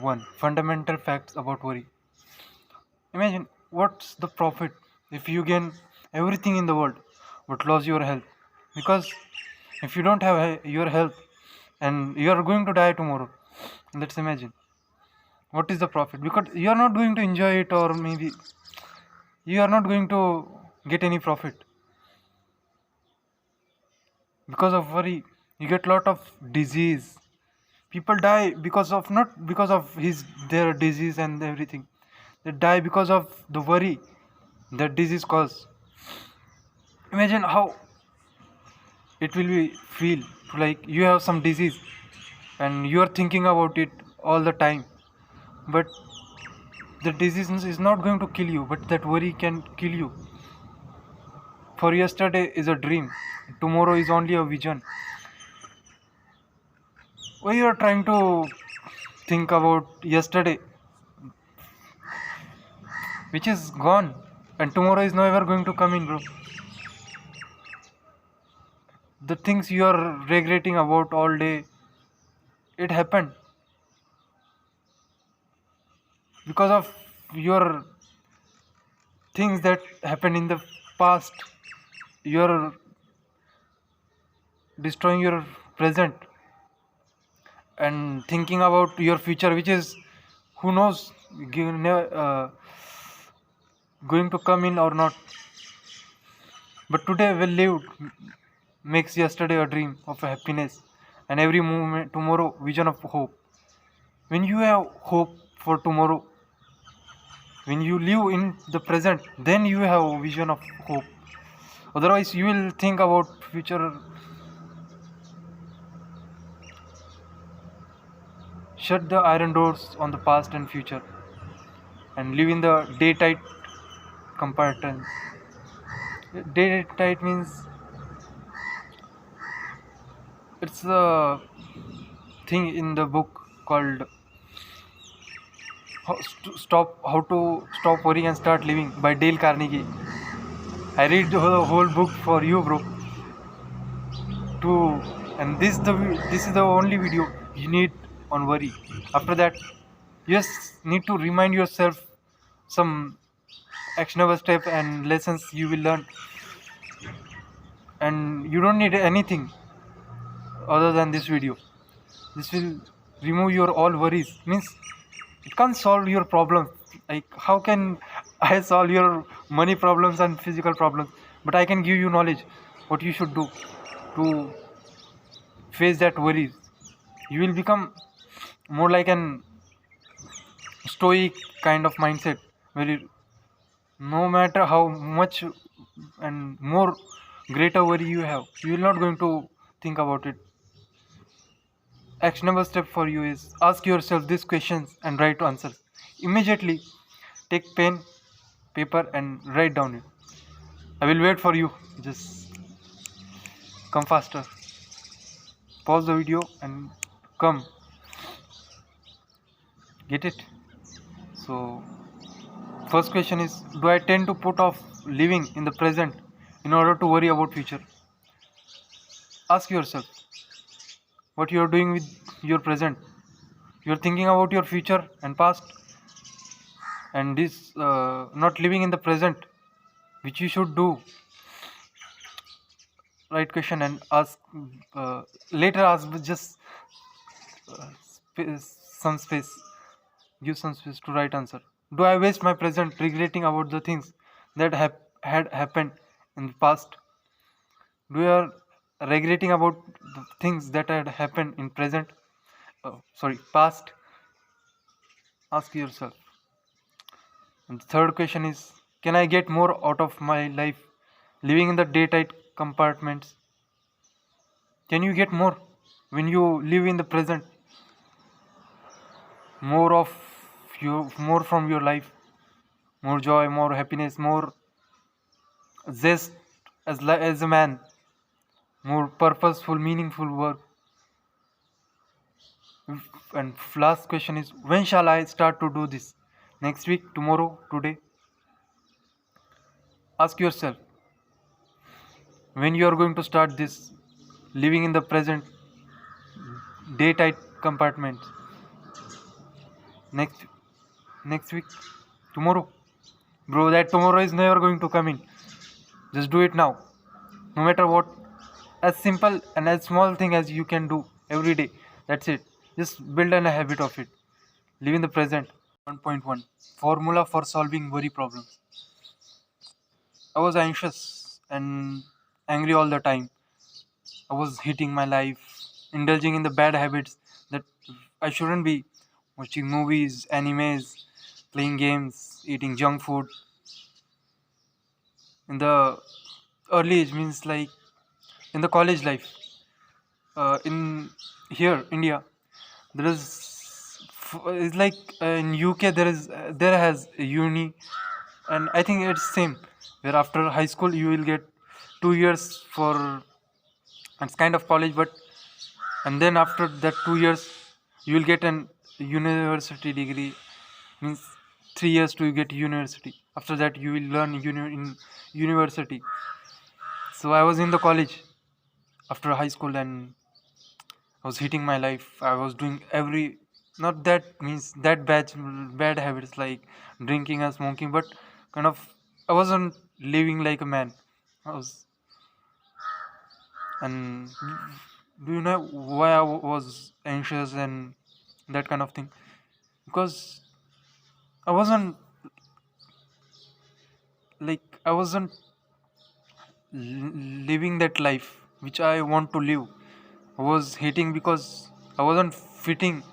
1. Fundamental facts about worry. Imagine what's the profit if you gain everything in the world but lose your health? Because if you don't have your health and you are going to die tomorrow, let's imagine what is the profit? Because you are not going to enjoy it, or maybe you are not going to get any profit because of worry. You get lot of disease. People die because of, not because of their disease and everything. They die because of the worry that disease cause. Imagine how it will be feel to, like, you have some disease and you are thinking about it all the time, but the disease is not going to kill you, but that worry can kill you. For yesterday is a dream, tomorrow is only a vision. Why you are trying to think about yesterday, which is gone, and tomorrow is never going to come in, bro. The things you are regretting about all day, it happened because of your things that happened in the past. You're destroying your present and thinking about your future, which is, who knows, going to come in or not. But today well lived makes yesterday a dream of happiness, and every moment tomorrow vision of hope. When you have hope for tomorrow, when you live in the present, then you have a vision of hope. Otherwise you will think about future. Shut the iron doors on the past and future and live in the day-tight compartment. Day-tight means it's a thing in the book called How to Stop Worrying and Start Living by Dale Carnegie. I read the whole book for you, bro. To and this is the only video you need on worry. After that, you just need to remind yourself some actionable steps and lessons you will learn, and you don't need anything other than this video. This will remove your all worries. Means it can't solve your problems. Like, how can I solve your money problems and physical problems? But I can give you knowledge what you should do to face that worries. You will become more like an stoic kind of mindset, where no matter how much and more greater worry you have, you will not going to think about it. Actionable step for you is ask yourself these questions and write answers. Immediately take pen, paper and write down it. I will wait for you. Just come faster. Pause the video and come. Get it? So, first question is, do I tend to put off living in the present in order to worry about future? Ask yourself what you are doing with your present. You are thinking about your future and past, and this not living in the present, which you should do. Right question and ask, later ask, but just some space. Give some space to right answer. Do I waste my present regretting about the things that had happened in the past? Do you are regretting about the things that had happened in present? Past. Ask yourself. And the third question is, can I get more out of my life living in the day-tight compartments? Can you get more when you live in the present? More of more from your life, more joy, more happiness, more zest as a man, more purposeful, meaningful work. And last question is, when shall I start to do this? Next week, tomorrow, today? Ask yourself when you are going to start this living in the present day-tight compartments. next next week, tomorrow. Bro, that tomorrow is never going to come in. Just do it now. No matter what, as simple and as small thing as you can do every day. That's it. Just build a habit of it. Live in the present. 1.1 Formula for solving worry problems. I was anxious and angry all the time. I was hating my life, indulging in the bad habits that I shouldn't be. Watching movies, animes, playing games, eating junk food. In the early age means like in the college life. In here, India, there is it's like in UK there has a uni, and I think it's same where after high school you will get 2 years for it's kind of college, but and then after that 2 years you will get an university degree, means 3 years to get university. After that you will learn in university. So I was in the college after high school, and I was hating my life. I was doing every, not that means that bad habits like drinking and smoking, but kind of I wasn't living like a man. I was, and do you know why I was anxious and that kind of thing? Because I wasn't I wasn't living that life which I want to live. I was hating because I wasn't fitting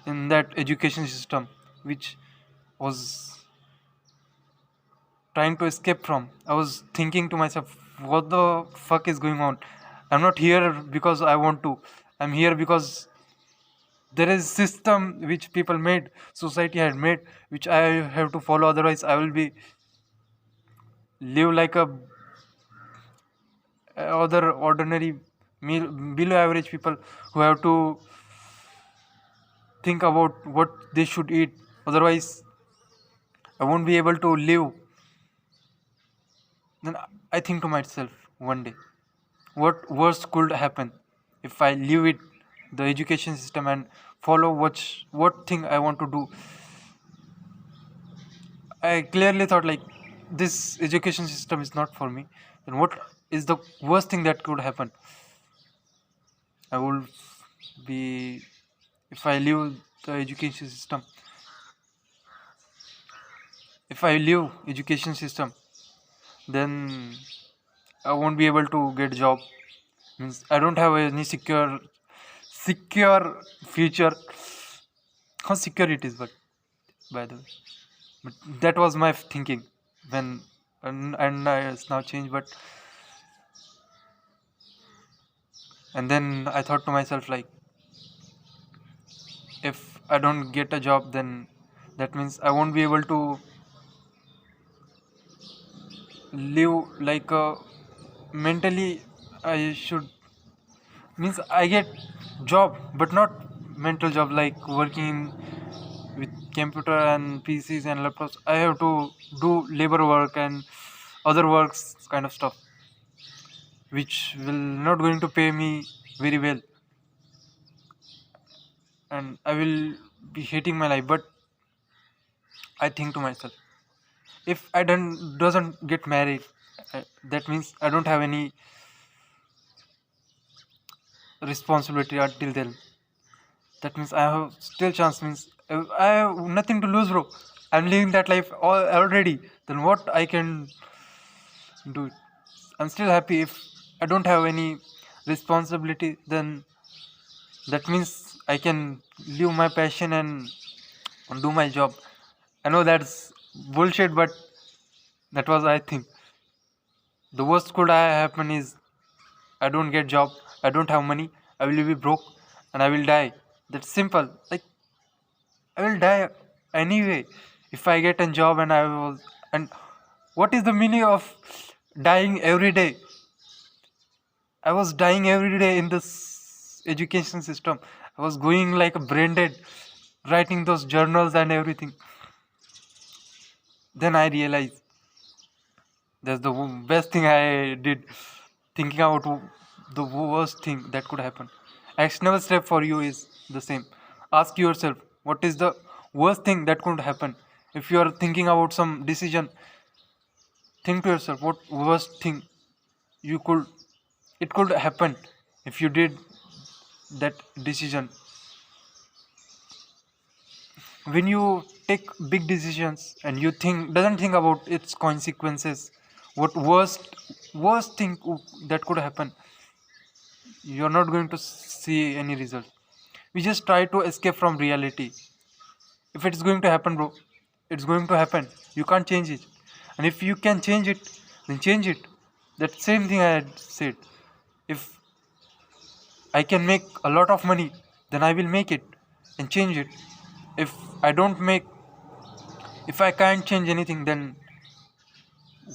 in that education system which was trying to escape from. I was thinking to myself, what the fuck is going on? I'm not here because I want to. I'm here because there is system which people made, society had made, which I have to follow. Otherwise, I will be live like a other ordinary below average people who have to think about what they should eat. Otherwise, I won't be able to live. Then I think to myself one day, what worse could happen if I leave it, the education system, and follow what thing I want to do. I clearly thought like this education system is not for me. Then what is the worst thing that could happen? I will be, if I leave the education system. If I leave education system, then I won't be able to get job. Means I don't have any secure future. How secure it is, but by the way, but that was my thinking when, and it's now changed. But and then I thought to myself like, if I don't get a job, then that means I won't be able to live like a mentally. I should, means I get job, but not mental job like working with computer and PCs and laptops. I have to do labor work and other works kind of stuff, which will not going to pay me very well, and I will be hating my life. But I think to myself, if I don't doesn't get married, that means I don't have any responsibility until then. That means I have still chance. Means I have nothing to lose, bro. I'm living that life already. Then what I can do? I'm still happy. If I don't have any responsibility, then that means I can live my passion and do my job. I know that's bullshit, but that was, I think, the worst could happen is I don't get job, I don't have money, I will be broke, and I will die. That's simple. Like I will die anyway if I get a job and I was. And what is the meaning of dying every day? I was dying every day in this education system. I was going like a brain dead, writing those journals and everything. Then I realized that's the best thing I did, thinking about the worst thing that could happen. Actionable step for you is the same. Ask yourself, what is the worst thing that could happen. If you are thinking about some decision, think to yourself what worst thing you could it could happen if you did that decision. When you take big decisions and you doesn't think about its consequences, what worst thing that could happen, you're not going to see any result. We just try to escape from reality. If it's going to happen, bro, it's going to happen. You can't change it. And if you can change it, then change it. That same thing I had said. If I can make a lot of money, then I will make it and change it. If I don't make, if I can't change anything, then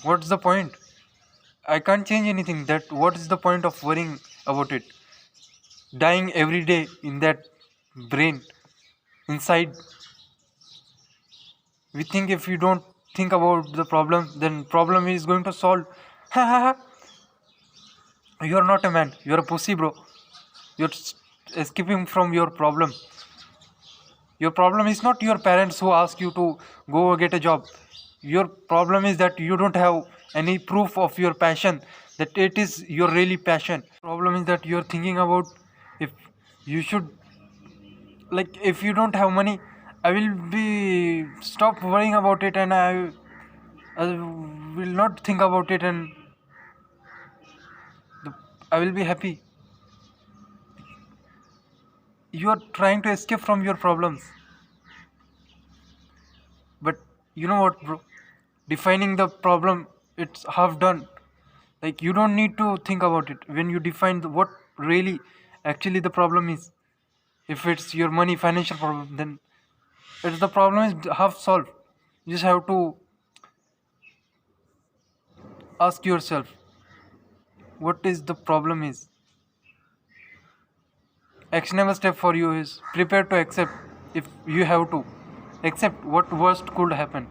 what's the point? I can't change anything. That what is the point of worrying about it? Dying every day in that brain inside. We think if you don't think about the problem, then problem is going to solve. You're not a man. You're a pussy, bro. You're escaping from your problem. Your problem is not your parents who ask you to go get a job. Your problem is that you don't have any proof of your passion, that it is your really passion. Problem is that you're thinking about if you should, like, if you don't have money, I will be stop worrying about it, and I will not think about it, and I will be happy. You are trying to escape from your problems. But you know what, bro? Defining the problem, it's half done. Like, you don't need to think about it. When you define what really actually the problem is, if it's your money, financial problem, then it's the problem is half solved. You just have to ask yourself what is the problem is. Actionable step for you is prepare to accept. If you have to accept what worst could happen.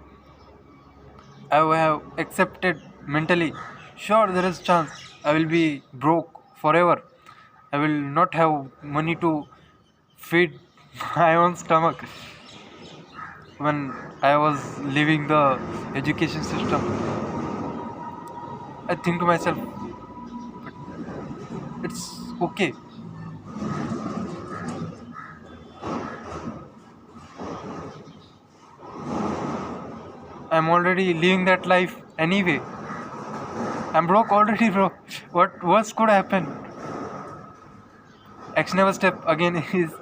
I have accepted mentally. Sure, there is chance I will be broke forever. I will not have money to feed my own stomach. When I was leaving the education system, I think to myself, it's okay. I'm already living that life anyway. I'm broke already, bro. What worse could happen? Actionable step again is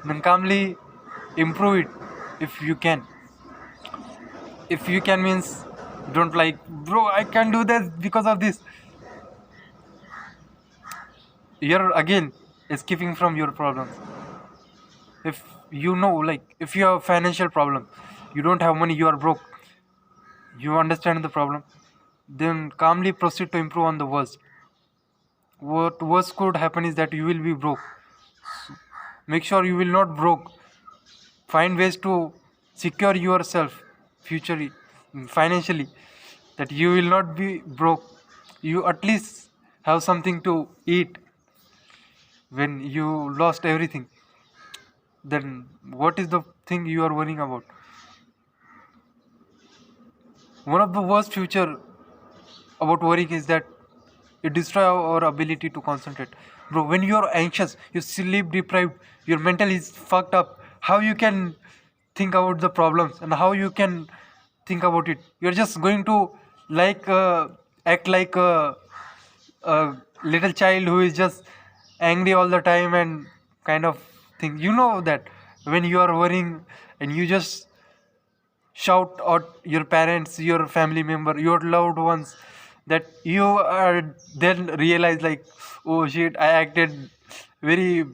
then calmly improve it if you can. If you can means don't like, bro, I can't do this because of this. You're again escaping from your problems. If you know, like, if you have financial problem, you don't have money, you are broke, you understand the problem, then calmly proceed to improve on the worst. What worst could happen is that you will be broke. Make sure you will not broke. Find ways to secure yourself futurely, financially, that you will not be broke. You at least have something to eat. When you lost everything, then what is the thing you are worrying about? One of the worst future about worrying is that it destroys our ability to concentrate. Bro, when you are anxious, you sleep deprived, your mental is fucked up, how you can think about the problems and how you can think about it? You're just going to like act like a little child who is just angry all the time and kind of thing. You know that when you are worrying and you just shout at your parents, your family member, your loved ones, that you are then realize like, oh shit, I acted very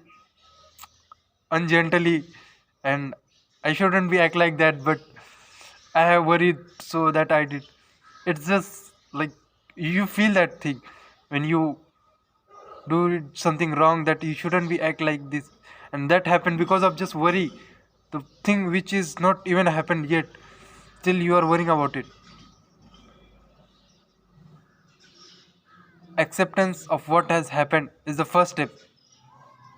ungently and I shouldn't be act like that, but I have worried so that I did. It's just like you feel that thing when you do something wrong, that you shouldn't be act like this, and that happened because of just worry. The thing which is not even happened yet, still you are worrying about it. Acceptance of what has happened is the first step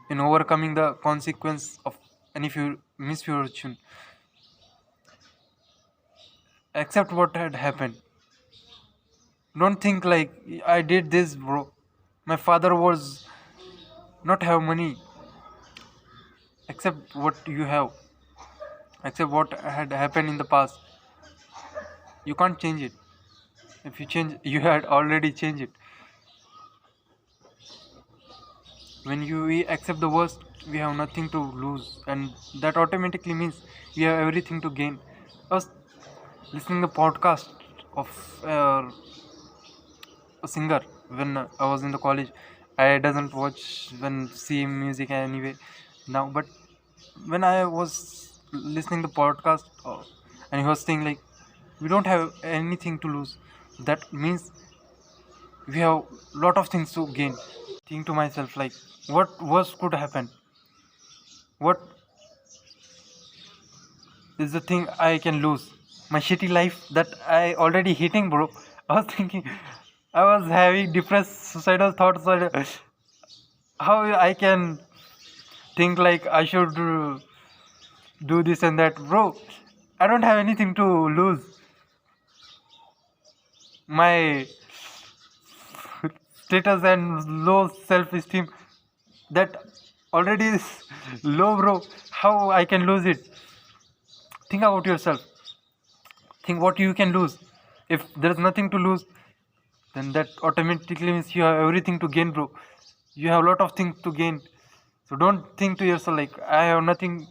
in overcoming the consequence of any misfortune. accept what had happened. Don't think like I did this, bro. My father was not have money. Accept what you have. Accept what had happened in the past. You can't change it. If you change, you had already changed it. When we accept the worst, we have nothing to lose, and that automatically means we have everything to gain. I was listening the podcast of a singer when I was in the college. I doesn't watch when see music anyway now, but when I was listening the podcast, and he was saying like we don't have anything to lose. That means we have lot of things to gain. Think to myself like what worse could happen? What is the thing I can lose? My shitty life that I already hating, bro. I was thinking, I was having depressed, suicidal thoughts. How I can think like I should do this and that, bro? I don't have anything to lose. My status and low self-esteem that already is low, bro. How I can lose it? Think about yourself. Think what you can lose. If there's nothing to lose, then that automatically means you have everything to gain, bro. You have a lot of things to gain. So don't think to yourself like I have nothing,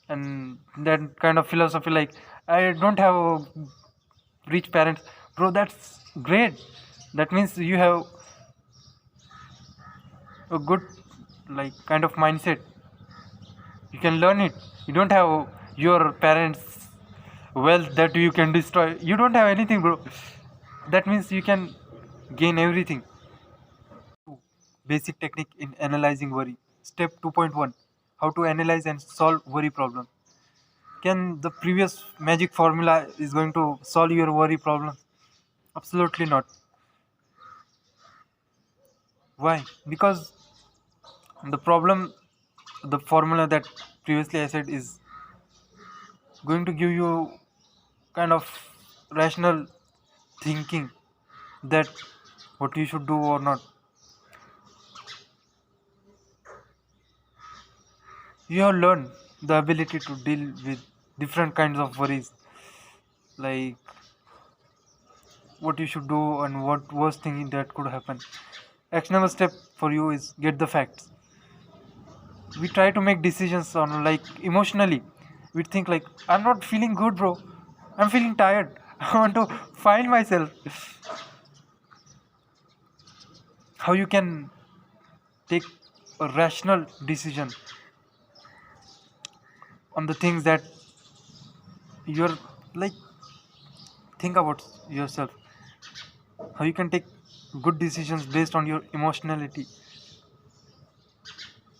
and that kind of philosophy like I don't have rich parents, bro. That's great. That means you have a good like kind of mindset. You can learn it. You don't have your parents' wealth that you can destroy. You don't have anything, bro. That means you can gain everything. Basic technique in analyzing worry. Step 2.1: how to analyze and solve worry problem. Can the previous magic formula is going to solve your worry problem? Absolutely not. Why? Because the problem, the formula that previously I said is going to give you kind of rational thinking that what you should do or not. You have learned the ability to deal with different kinds of worries, like what you should do and what worst thing that could happen. Actionable step for you is get the facts. We try to make decisions on like emotionally. We think like I'm not feeling good, bro. I'm feeling tired. I want to find myself. How you can take a rational decision on the things that you're like think about yourself. How you can take good decisions based on your emotionality.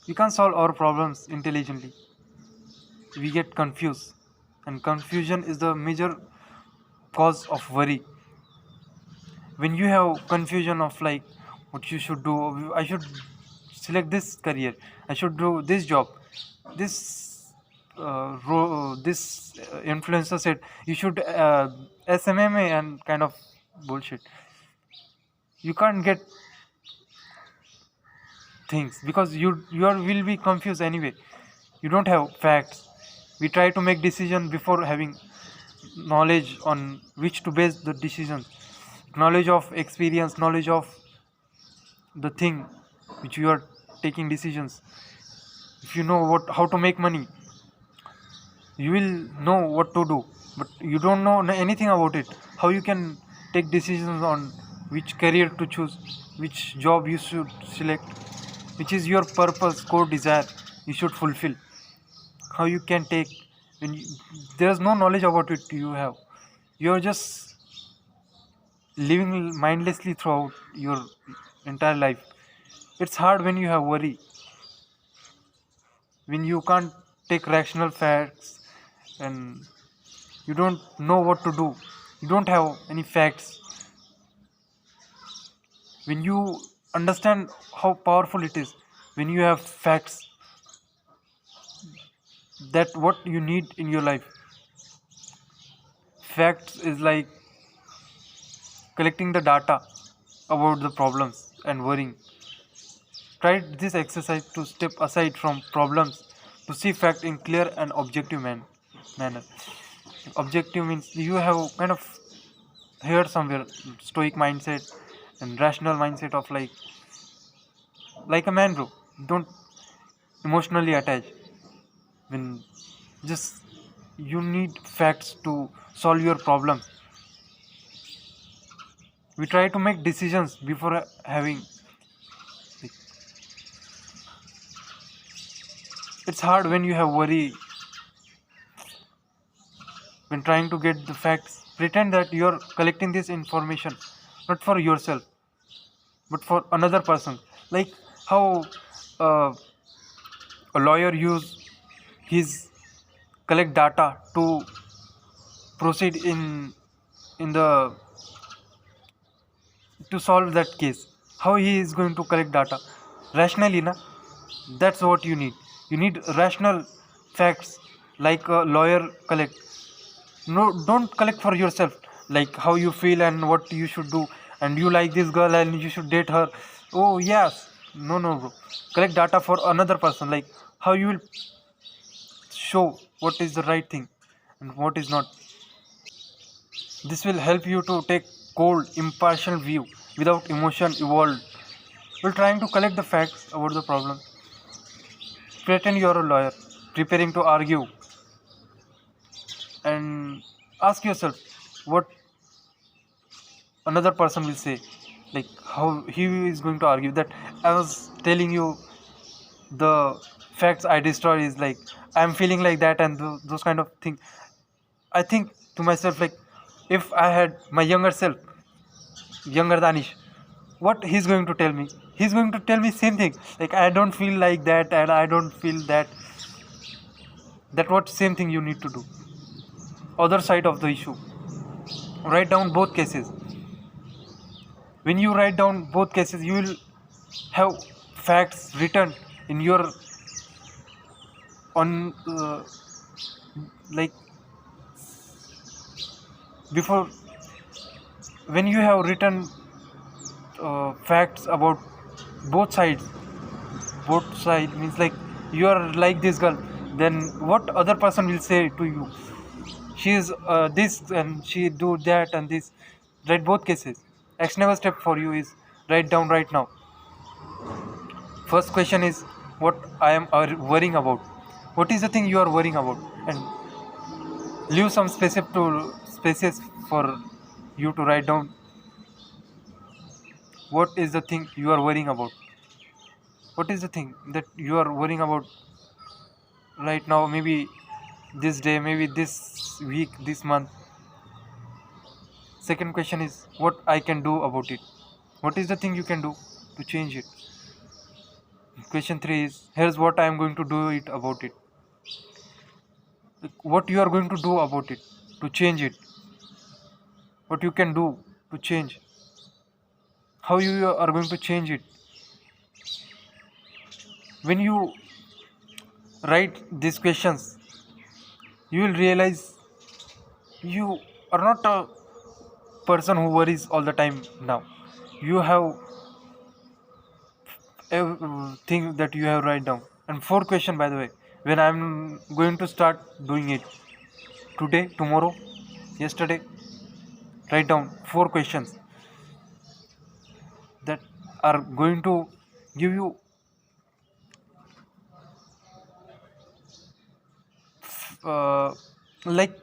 We can't solve our problems intelligently. We get confused, and confusion is the major cause of worry. When you have confusion of like what you should do, I should select this career, I should do this job, this this influencer said you should SMMA and kind of bullshit. You can't get things because you will be confused anyway. You don't have facts. We try to make decision before having knowledge on which to base the decisions, knowledge of experience, knowledge of the thing which you are taking decisions. If you know what how to make money, you will know what to do, but you don't know anything about it. How you can take decisions on which career to choose, which job you should select, which is your purpose, core desire you should fulfill. How you can take when there's no knowledge about it. You're just living mindlessly throughout your entire life. It's hard when you have worry, when you can't take rational facts, and you don't know what to do, you don't have any facts. When you understand how powerful it is when you have facts, that what you need in your life. Facts is like collecting the data about the problems and worrying. Try this exercise to step aside from problems to see fact in clear and objective manner. Objective means you have kind of heard somewhere stoic mindset and rational mindset of like a man, bro. Don't emotionally attach when just you need facts to solve your problem. We try to make decisions before having. It's hard when you have worry when trying to get the facts. Pretend that you're collecting this information not for yourself but for another person. Like how uh, a lawyer use his collect data to proceed in the to solve that case. How he is going to collect data rationally, na? That's what you need. You need rational facts like a lawyer collect. No, don't collect for yourself like how you feel and what you should do, and you like this girl and you should date her. Oh yes, no, no, bro. Collect data for another person, like how you will show what is the right thing and what is not. This will help you to take cold impartial view without emotion involved. While trying to collect the facts about the problem, pretend you're a lawyer preparing to argue, and ask yourself what another person will say, like how he is going to argue that I was telling you the facts I destroyed is like I'm feeling like that, and those kind of things. I think to myself, like, if I had my younger self, younger Danish, what he's going to tell me? He's going to tell me same thing, like I don't feel like that and I don't feel that. That what same thing you need to do. Other side of the issue, write down both cases. When you write down both cases, you will have facts written in your on like before. When you have written facts about both sides means like you are like this girl, then what other person will say to you? She is this and she do that and this. Write both cases. Actionable step for you is write down right now. First question is what I am worrying about. What is the thing you are worrying about? And leave some spaces for you to write down what is the thing you are worrying about. What is the thing that you are worrying about right now? Maybe this day, maybe this week, this month. Second question is what I can do about it. What is the thing you can do to change it? Question 3 is here's what I am going to do it about it. Like, what you are going to do about it to change it. What you can do to change. How you are going to change it. When you write these questions, you will realize you are not a person who worries all the time now. You have everything that you have write down. And fourth question, by the way, when I'm going to start doing it today, tomorrow, yesterday, write down 4 questions that are going to give you uh, like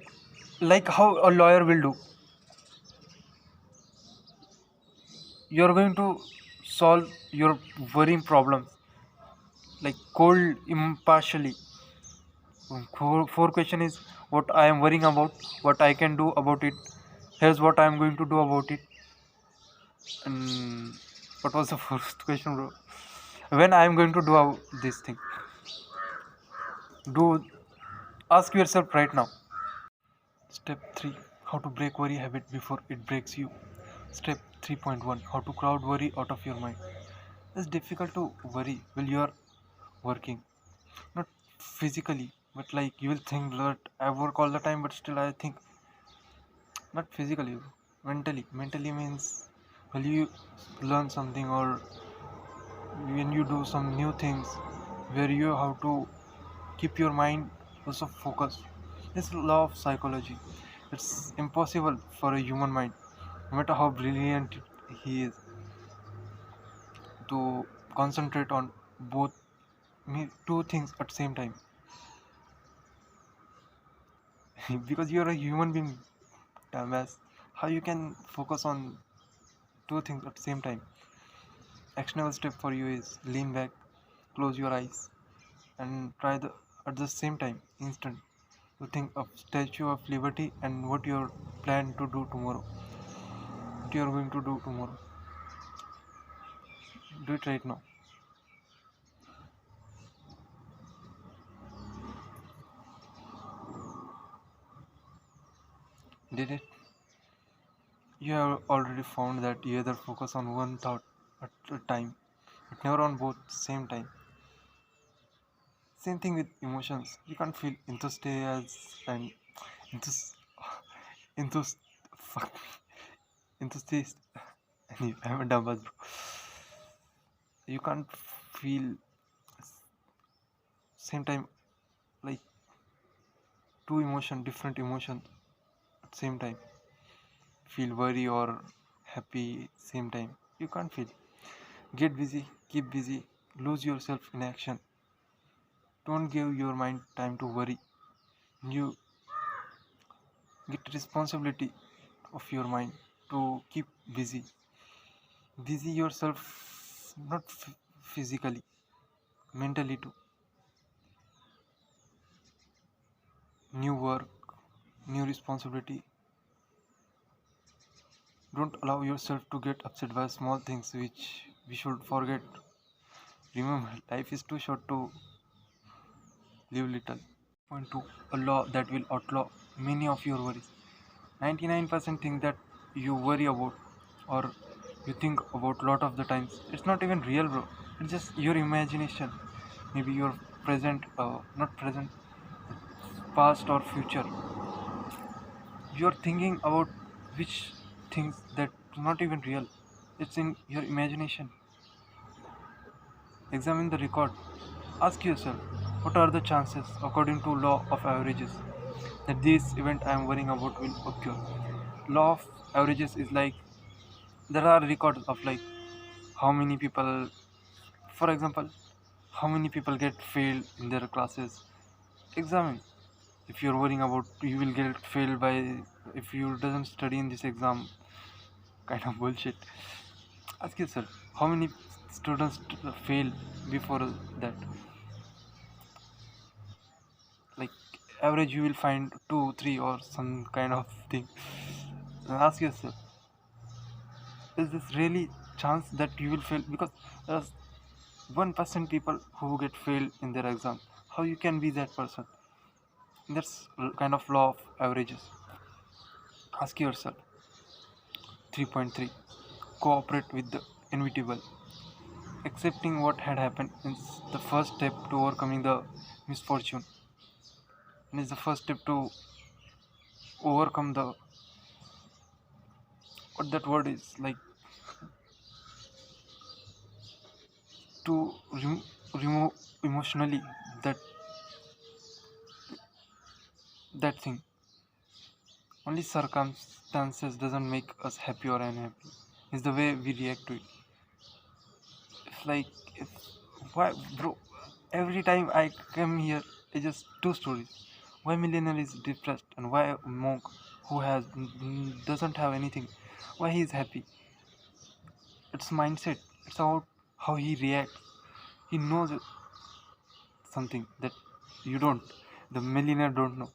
like how a lawyer will do. You're going to solve your worrying problems like cold impartially. Four question is what I am worrying about, what I can do about it. Here's what I am going to do about it. And what was the first question, bro? When I am going to do this thing? Do ask yourself right now. Step 3: how to break worry habit before it breaks you. Step 3.1: how to crowd worry out of your mind. It's difficult to worry while you are working, not physically, but like you will think that I work all the time, but still I think not physically, mentally. Mentally means when you learn something or when you do some new things where you have to keep your mind also focused. It's law of psychology. It's impossible for a human mind, no matter how brilliant he is, to concentrate on both two things at the same time. Because you're a human being, dumbass. How you can focus on two things at the same time? Actionable step for you is lean back, close your eyes, and try the at the same time instant to think of Statue of Liberty and what you're plan to do tomorrow. What you're going to do tomorrow. Do it right now. Did it? You have already found that you either focus on one thought at a time, but never on both same time. Same thing with emotions. You can't feel enthusiasm and enthus enthus fuck enthusiast. I'm a dumb bro. You can't feel same time like two different emotions at same time. Feel worry or happy same time. You can't feel. Get busy, keep busy, lose yourself in action. Don't give your mind time to worry. You get responsibility of your mind to keep busy. Busy yourself not physically, mentally too. New work, new responsibility. Don't allow yourself to get upset by small things which we should forget. Remember, life is too short to live little. Point two, a law that will outlaw many of your worries. 99% think that you worry about or you think about lot of the times. It's not even real, bro. It's just your imagination. Maybe your present, not present, past or future. You're thinking about which things that are not even real. It's in your imagination. Examine the record. Ask yourself, what are the chances, according to law of averages, that this event I am worrying about will occur? Law of averages is like there are records of like how many people, for example, how many people get failed in their classes. Examine. If you're worrying about you will get failed by if you doesn't study in this exam, kind of bullshit. Ask yourself how many students fail before that. Like average you will find 2 3 or some kind of thing. And ask yourself, is this really chance that you will fail? Because there's 1% people who get failed in their exam. How you can be that person? That's kind of law of averages. Ask yourself. 3.3, cooperate with the inevitable. Accepting what had happened is the first step to overcoming the misfortune, and is the first step to overcome the what that word is like to remove emotionally that thing. Only circumstances doesn't make us happy or unhappy. It's the way we react to it. It's like if why, bro? Every time I come here, it's just two stories. Why millionaire is depressed and why a monk who doesn't have anything, why he is happy. It's mindset. It's about how he reacts. He knows something that you don't. The millionaire don't know.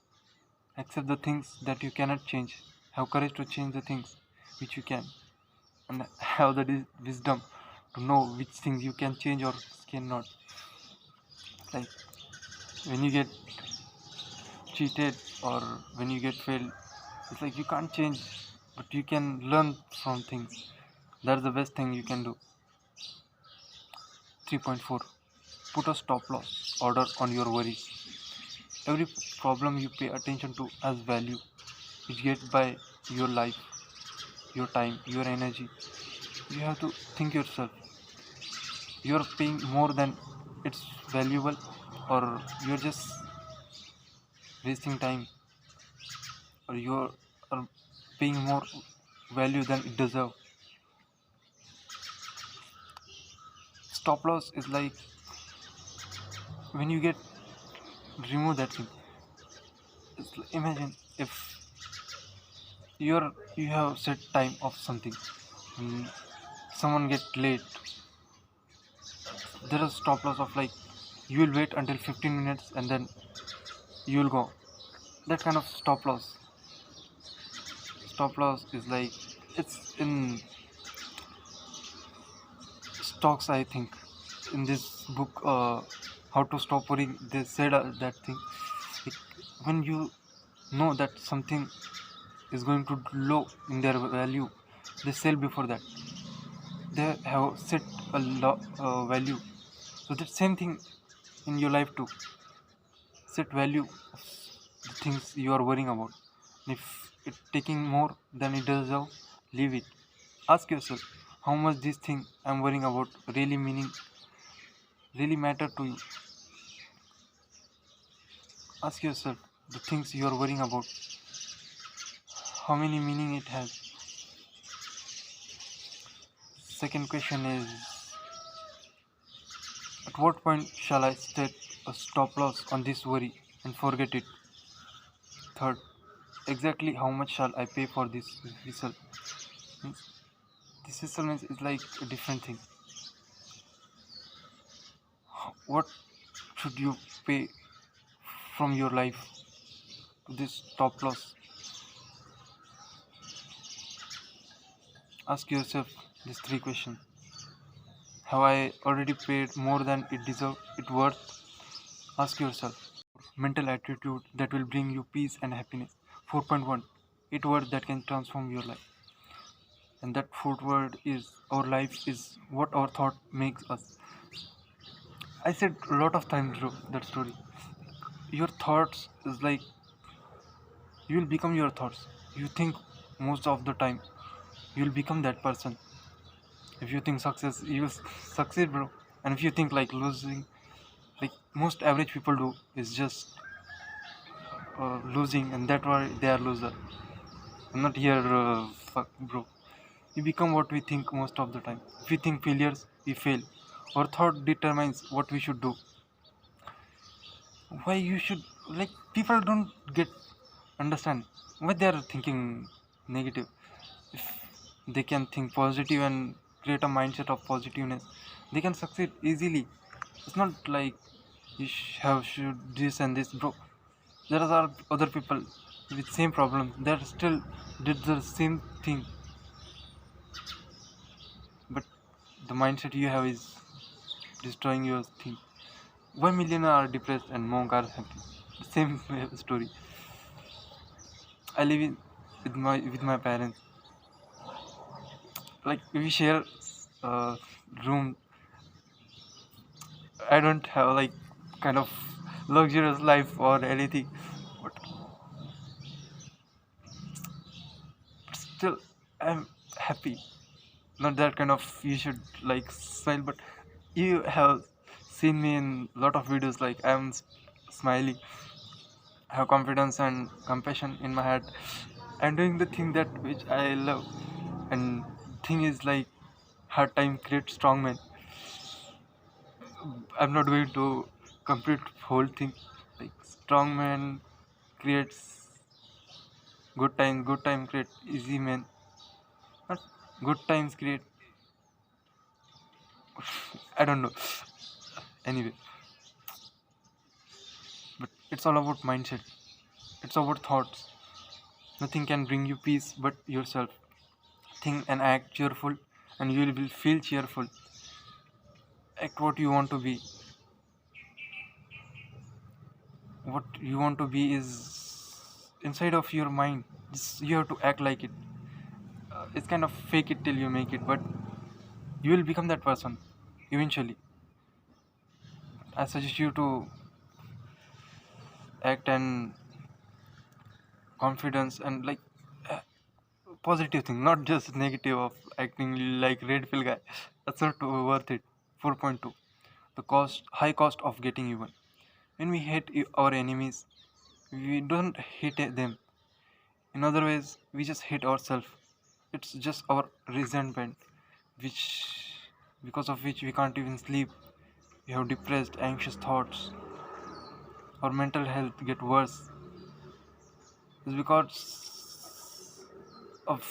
Accept the things that you cannot change. Have courage to change the things which you can, and have the wisdom to know which things you can change or cannot. Like when you get cheated or when you get failed, it's like you can't change, but you can learn from things. That's the best thing you can do. 3.4, put a stop loss order on your worries. Every problem you pay attention to has value. it gets by your life, your time, your energy. You have to think yourself. You're paying more than it's valuable, or you're just wasting time, or you're are paying more value than it deserves. Stop loss is like when you get remove that thing. Imagine if you have set time of something and someone get late. There is stop loss of like you will wait until 15 minutes and then you will go. That kind of stop loss is like it's in stocks, I think. In this book, how to stop worrying, they said that thing. Like, when you know that something is going to low in their value, they sell before that. They have set a value. So that same thing in your life too. Set value of the things you are worrying about. And if it's taking more than it deserves, leave it. Ask yourself, how much this thing I'm worrying about really matter to you. Ask yourself the things you are worrying about, how many meaning it has. Second question is, at what point shall I set a stop loss on this worry and forget it? Third, exactly how much shall I pay for this whistle? Means this whistle is like a different thing. What should you pay from your life to this stop loss? Ask yourself these three questions. Have I already paid more than it deserves, it worth? Ask yourself. Mental attitude that will bring you peace and happiness. 4.1. 8 words that can transform your life. And that fourth word is our life is what our thought makes us. I said a lot of times through that story. Your thoughts is like you will become your thoughts. You think most of the time you will become that person. If you think success, you will succeed, bro. And if you think like losing, like most average people do, is just losing, and that's why they are loser. I'm not here, fuck, bro. We become what we think most of the time. If we think failures, we fail. Our thought determines what we should do. Why you should, like, people don't get understand why they are thinking negative. If they can think positive and create a mindset of positiveness, they can succeed easily. It's not like you have should this and this, bro. There are other people with same problem that still did the same thing, but the mindset you have is destroying your thing. Why millionaires are depressed and monk are happy? Same story. I live with my parents. Like we share room. I don't have like kind of luxurious life or anything, but still I'm happy. Not that kind of you should like smile, but you have seen me in lot of videos like I'm smiling. I have confidence and compassion in my heart. I'm doing the thing that which I love, and thing is like hard time creates strong men. I'm not going to complete whole thing. Like strong man creates good time create easy man. Not good times create, I don't know. Anyway, but it's all about mindset. It's about thoughts. Nothing can bring you peace but yourself. Think and act cheerful, and you will feel cheerful. Act what you want to be. What you want to be is inside of your mind. You have to act like it. It's kind of fake it till you make it, but you will become that person eventually. I suggest you to act and confidence, and like uh, positive thing, not just negative of acting like red pill guy. That's not worth it. 4.2, the high cost of getting even. When we hate our enemies, we don't hate them. In other ways, we just hate ourselves. It's just our resentment, which because of which we can't even sleep. We have depressed, anxious thoughts. Our mental health get worse. It's because of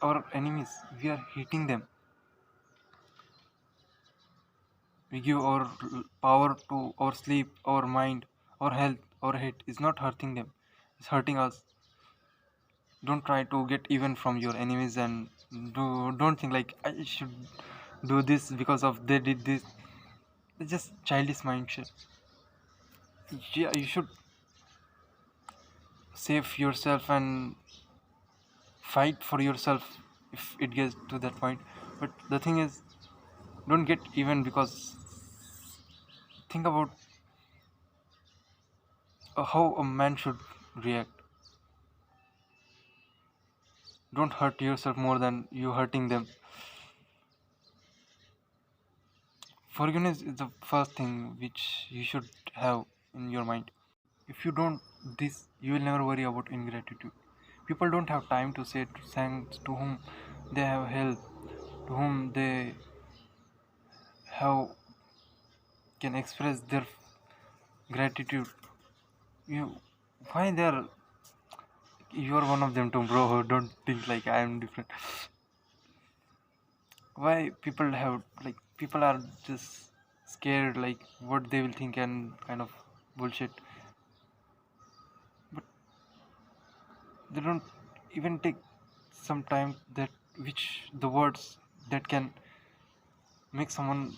our enemies. We are hating them. We give our power to our sleep, our mind, our health, our hate. It's not hurting them. It's hurting us. Don't try to get even from your enemies, and don't think like I should do this because of they did this. It's just childish mindset. Yeah, you should save yourself and fight for yourself if it gets to that point. But the thing is, don't get even, because think about how a man should react. Don't hurt yourself more than you hurting them. Forgiveness is the first thing which you should have in your mind. If you don't this, you will never worry about ingratitude. People don't have time to say thanks to whom they have helped, to whom they have can express their gratitude. You, why they're, you're one of them too, bro. Don't think like I am different. Why people have like, people are just scared like what they will think and kind of bullshit. But they don't even take some time that which the words that can make someone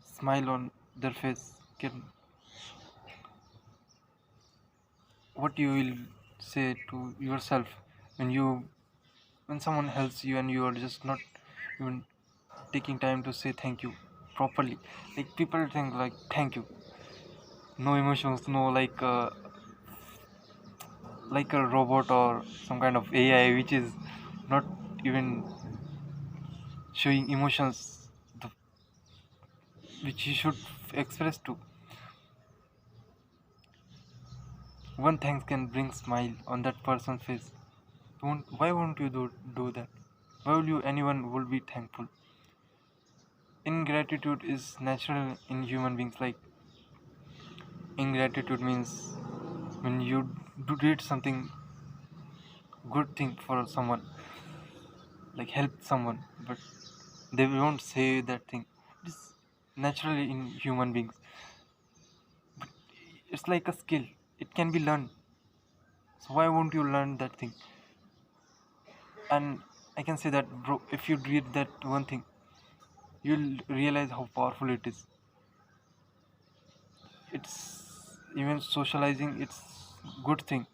smile on their face can, what you will say to yourself when you, when someone helps you and you are just not even taking time to say thank you properly. Like people think like thank you, no emotions, no like a robot or some kind of AI which is not even showing emotions, the, which you should express to. One thanks can bring smile on that person's face. Why won't you do that? Why will you, anyone will be thankful? Ingratitude is natural in human beings. Like ingratitude means when you did something good thing for someone, like help someone, but they won't say that thing. It's naturally in human beings. But it's like a skill. It can be learned. So why won't you learn that thing? And I can say that, bro, if you read that one thing, you'll realize how powerful it is. It's even socializing. It's good thing.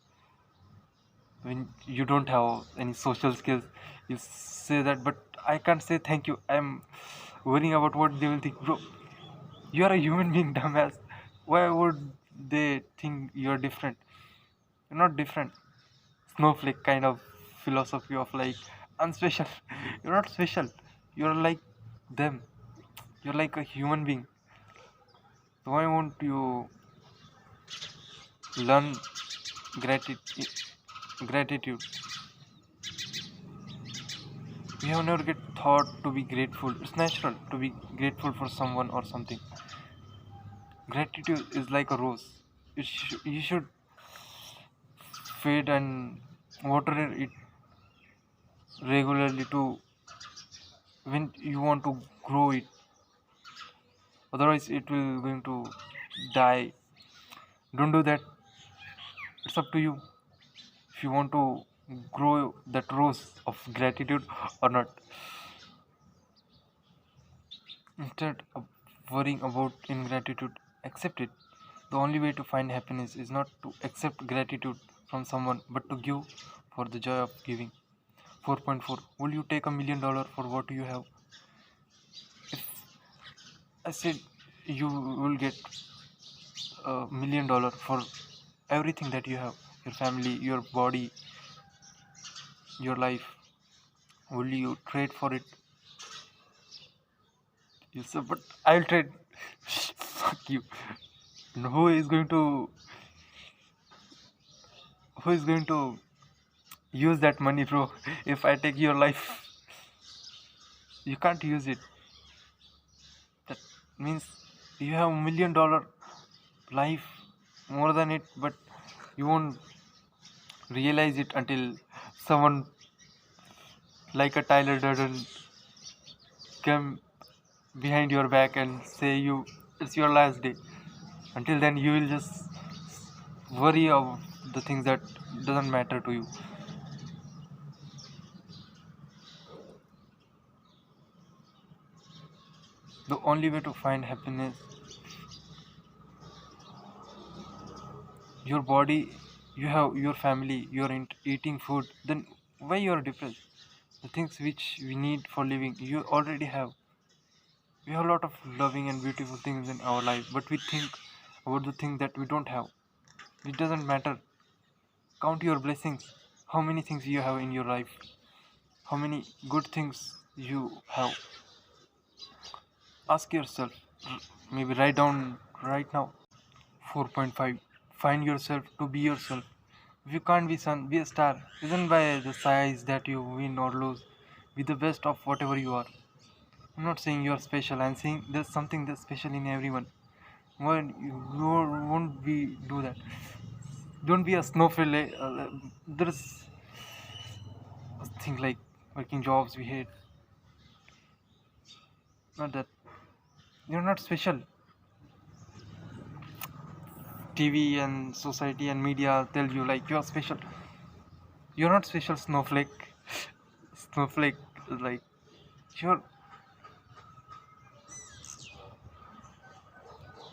When you don't have any social skills, you say that, but I can't say thank you. I'm worrying about what they will think, bro. You are a human being, dumbass. Why would they think you're different? You're not different. Snowflake kind of philosophy of like, I'm special. You're not special. You're like them. You're like a human being. So why won't you learn gratitude? Gratitude. We have never get thought to be grateful. It's natural to be grateful for someone or something. Gratitude is like a rose. You should feed and water it regularly to, when you want to grow it. Otherwise, it will going to die. Don't do that. It's up to you if you want to grow that rose of gratitude or not. Instead of worrying about ingratitude, accept it. The only way to find happiness is not to accept gratitude from someone, but to give for the joy of giving. 4.4. Will you take $1 million for what you have? If I said you will get $1 million for everything that you have, your family, your body, your life. Will you trade for it? You say, but I'll trade. Fuck you. And who is going to use that money, bro? If I take your life, you can't use it. That means you have $1 million life, more than it, but you won't realize it until someone like a Tyler Durden come behind your back and say you it's your last day. Until then, you will just worry of the things that doesn't matter to you. The only way to find happiness, your body, you have your family, you're eating food, then why you're depressed? The things which we need for living, you already have. We have a lot of loving and beautiful things in our life, but we think about the things that we don't have. It doesn't matter. Count your blessings. How many things you have in your life? How many good things you have? Ask yourself. Maybe write down right now. 4.5. Find yourself to be yourself. If you can't be sun, be a star. Isn't by the size that you win or lose. Be the best of whatever you are. I'm not saying you're special. I'm saying there's something that's special in everyone. Why you won't be do that? Don't be a snowflake. There's a thing like working jobs we hate. Not that you're not special. TV and society and media tell you like you're special. You're not special, snowflake. Snowflake, like you're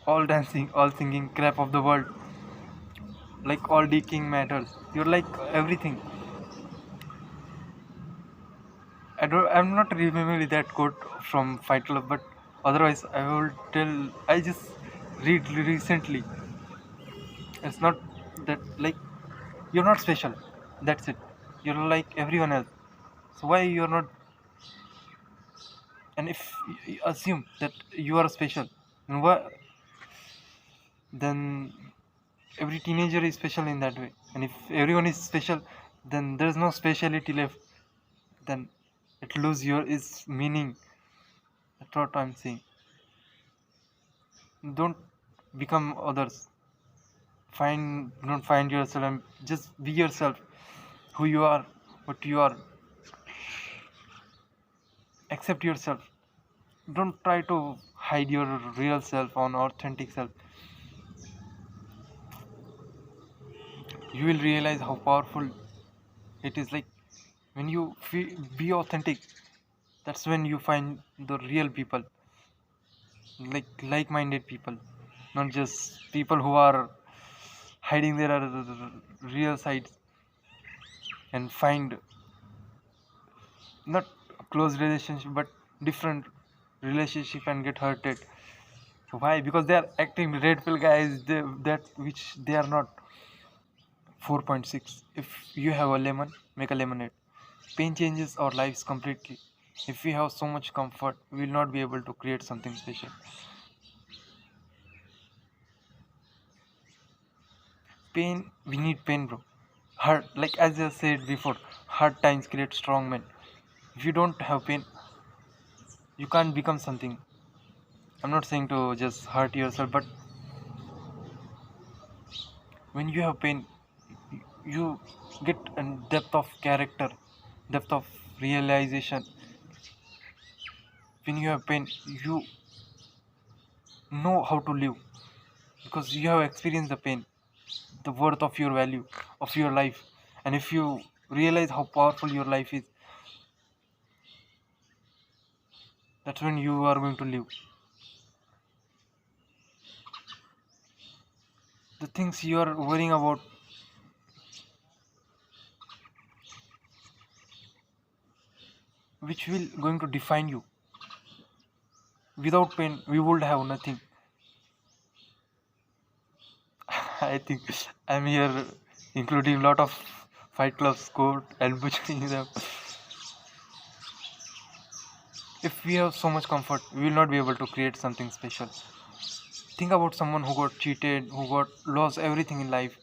all dancing, all singing crap of the world. Like all decaying matters. You're like everything. I'm not remembering that quote from Fight Club, but otherwise I will tell. I just read recently. It's not that like you're not special. That's it. You're like everyone else. So why you're not? And if you assume that you are special, then why? Then every teenager is special in that way. And if everyone is special, then there's no speciality left. Then it loses your its meaning. That's what I'm saying. Don't become others. Don't find yourself and just be yourself. Who you are, what you are. Accept yourself. Don't try to hide your real self or authentic self. You will realize how powerful it is. Like when you be authentic, that's when you find the real people, like-minded people, not just people who are hiding their real sides and find not a close relationship but different relationship and get hurted. Why? Because they are acting red pill guys, that which they are not. 4.6. If you have a lemon, make a lemonade. Pain changes our lives completely. If we have so much comfort, we will not be able to create something special. Pain, we need pain, bro. Hard, like as I said before, hard times create strong men. If you don't have pain, you can't become something. I'm not saying to just hurt yourself, but when you have pain, you get a depth of character, depth of realization. When you have pain, you know how to live because you have experienced the pain, the worth of your value, of your life. And if you realize how powerful your life is, that's when you are going to live. The things you are worrying about, which will going to define you. Without pain, we would have nothing. I think I'm here including lot of fight clubs, court, and butchering them. If we have so much comfort, we will not be able to create something special. Think about someone who got cheated, who got lost everything in life.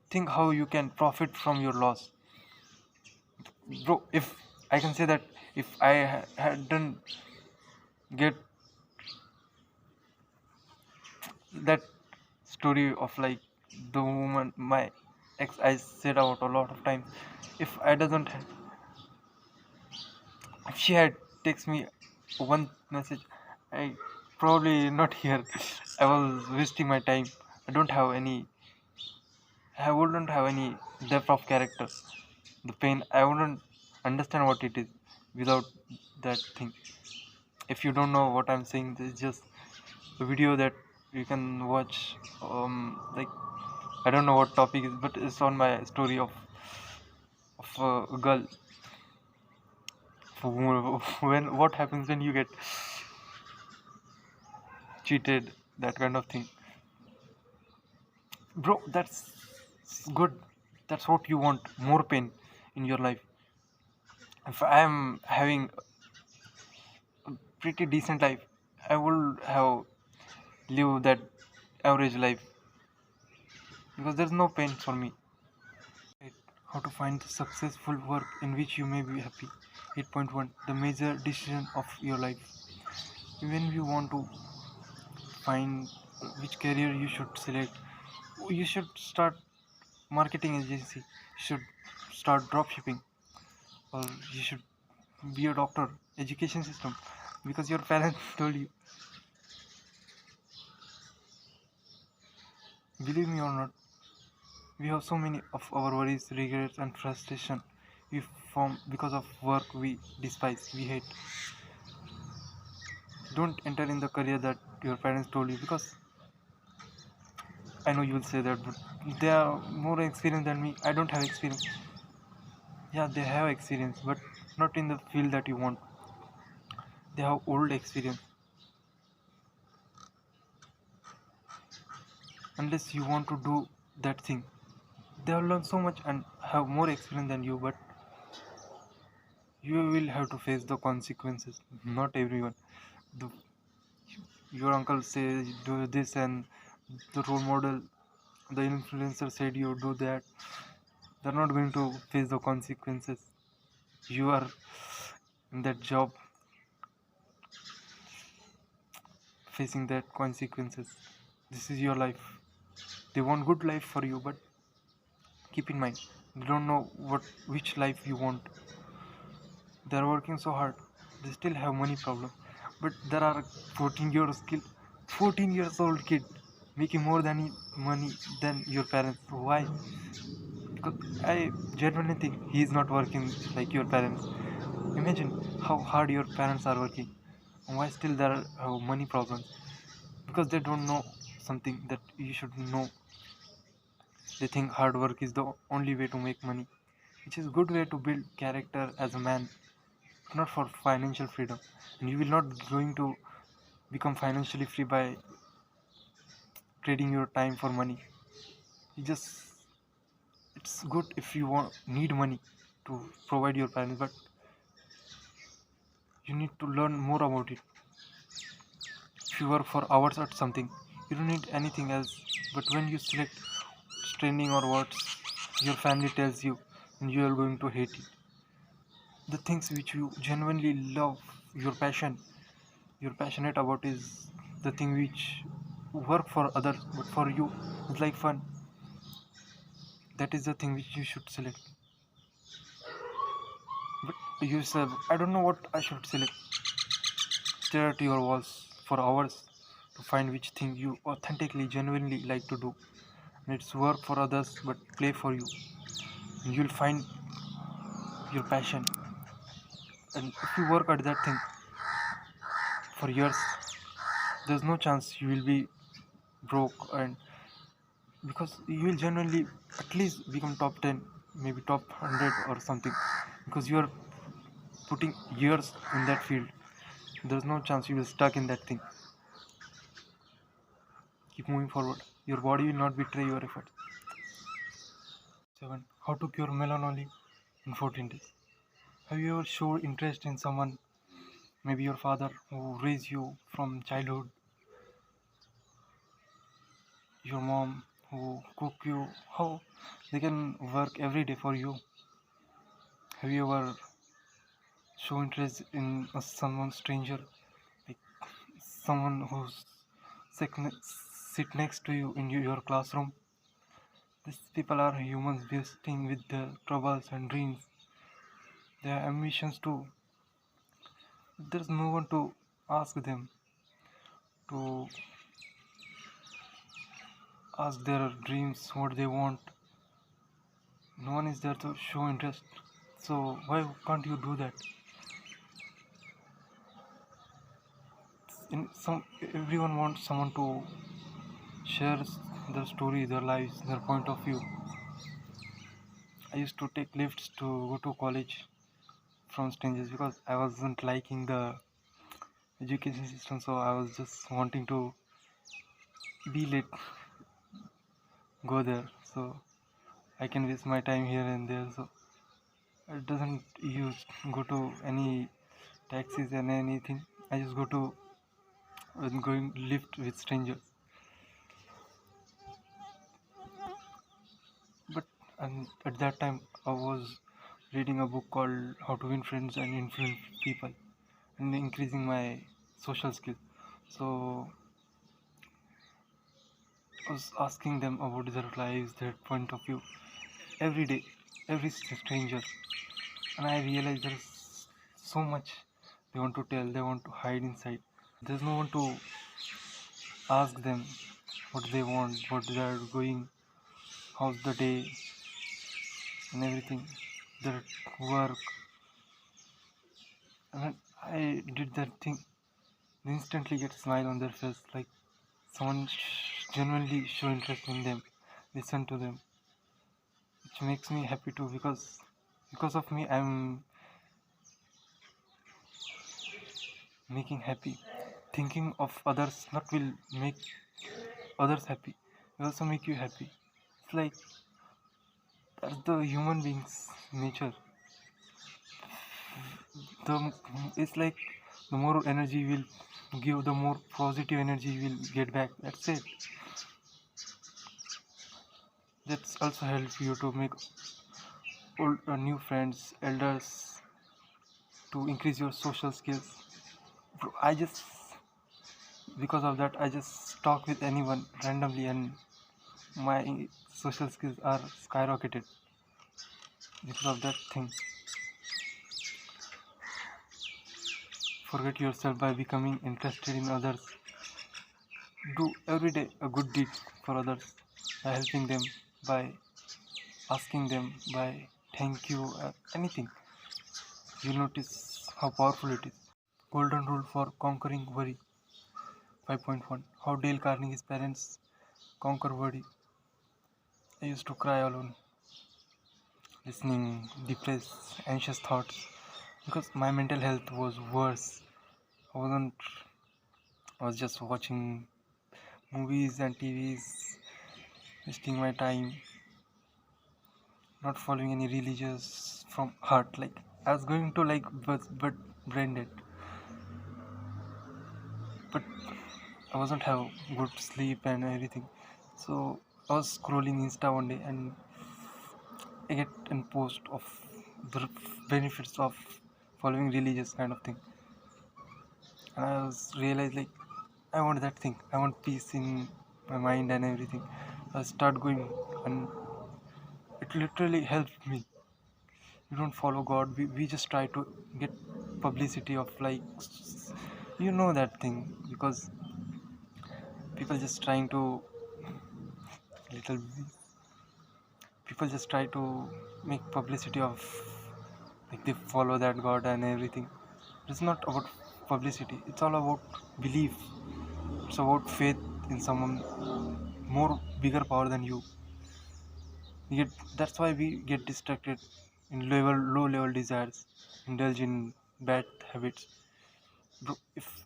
Think how you can profit from your loss, bro. If I can say that, if I hadn't get that story of like the woman, my ex, I said out a lot of times. If I doesn't, if she had text me one message, I probably not here. I was wasting my time. I don't have any. I wouldn't have any depth of character. The pain, I wouldn't understand what it is without that thing. If you don't know what I'm saying, this is just a video that you can watch. Like, I don't know what topic is, but it's on my story of a girl. When what happens when you get cheated, that kind of thing, bro. That's good. That's what you want. More pain in your life. If I'm having a pretty decent life, I would have lived that average life because there's no pain for me. Right. How to find the successful work in which you may be happy. 8.1, the major decision of your life. When you want to find which career you should select, you should start marketing agency, you should start drop shipping, or you should be a doctor, education system, because your parents told you. Believe me or not, we have so many of our worries, regrets, and frustration we form because of work we despise, we hate. Don't enter in the career that your parents told you, because I know you will say that, but they are more experienced than me. I don't have experience. Yeah, they have experience, but not in the field that you want. They have old experience. Unless you want to do that thing, they have learned so much and have more experience than you, but you will have to face the consequences. Not everyone. The, your uncle says do this, and the role model, the influencer said you do that. They're not going to face the consequences. You are in that job facing that consequences. This is your life. They want good life for you, but keep in mind, they don't know which life you want. They're working so hard, they still have money problem, but there are 14 years old kid making more than money than your parents. Why? Because I genuinely think he is not working like your parents. Imagine how hard your parents are working, and why still there are money problems. Because they don't know something that you should know. They think hard work is the only way to make money, which is a good way to build character as a man, not for financial freedom. And you will not going to become financially free by trading your time for money. You just, it's good if you need money to provide your parents, but you need to learn more about it. If you work for hours at something, you don't need anything else. But when you select training or what your family tells you, and you are going to hate it. The things which you genuinely love, your passion, you're passionate about, is the thing which work for others, but for you it's like fun. That is the thing which you should select. But you said, I don't know what I should select. Stare at your walls for hours to find which thing you authentically, genuinely like to do. And it's work for others, but play for you. And you'll find your passion. And if you work at that thing for years, there's no chance you will be broke, and because you will genuinely at least become top 10, maybe top 100 or something, because you are putting years in that field. There's no chance you will stuck in that thing. keep moving forward. Your body will not betray your efforts. 7. How to cure melancholy in 14 days. Have you ever showed interest in someone, maybe your father who raised you from childhood, your mom who cook you, how they can work every day for you? Have you ever show interest in someone stranger, like someone who's sit next to you in your classroom? These people are humans visiting with their troubles and dreams. They have ambitions too. There's no one to ask them to ask their dreams what they want. No one is there to show interest. So why can't you do that? In some Everyone wants someone to share their story, their lives, their point of view. I used to take lifts to go to college from strangers because I wasn't liking the education system, so I was just wanting to be late, go there, so I can waste my time here and there. So it doesn't use go to any taxis and anything. I just go to going lift with strangers. But and at that time I was reading a book called How to Win Friends and Influence People and increasing my social skill. So I was asking them about their lives, their point of view, every day, every stranger, and I realized there's so much they want to tell, they want to hide inside. There's no one to ask them what they want, what they are going, how's the day, and everything, their work. And when I did that thing, they instantly get a smile on their face, like someone genuinely show interest in them, listen to them, which makes me happy too because of me I'm making happy. Thinking of others not will make others happy, will also make you happy. It's like that's the human being's nature. The it's like the more energy you will give, the more positive energy you will get back. That's it. That's also help you to make old new friends, elders, to increase your social skills. I just because of that I just talk with anyone randomly and my social skills are skyrocketed because of that thing. Forget yourself by becoming interested in others. Do every day a good deed for others by helping them, by asking them, by thank you, anything. You'll notice how powerful it is. Golden rule for conquering worry. 5.1. How Dale Carnegie's parents conquer worry. I used to cry alone, listening depressed, anxious thoughts because my mental health was worse. I wasn't. I was just watching movies and TVs, wasting my time, not following any religious from heart. Like I was going to like but branded, but I wasn't have good sleep and everything. So I was scrolling Insta one day and I get a post of the benefits of following religious kind of thing, and I was realized like I want that thing. I want peace in my mind and everything. I start going and it literally helped me. We don't follow God. We just try to get publicity of likes. You know that thing because people just trying to little people just try to make publicity of like they follow that God and everything. It's not about publicity. It's all about belief. It's about faith in someone more bigger power than you. That's why we get distracted in low level desires, indulge in bad habits. Bro, if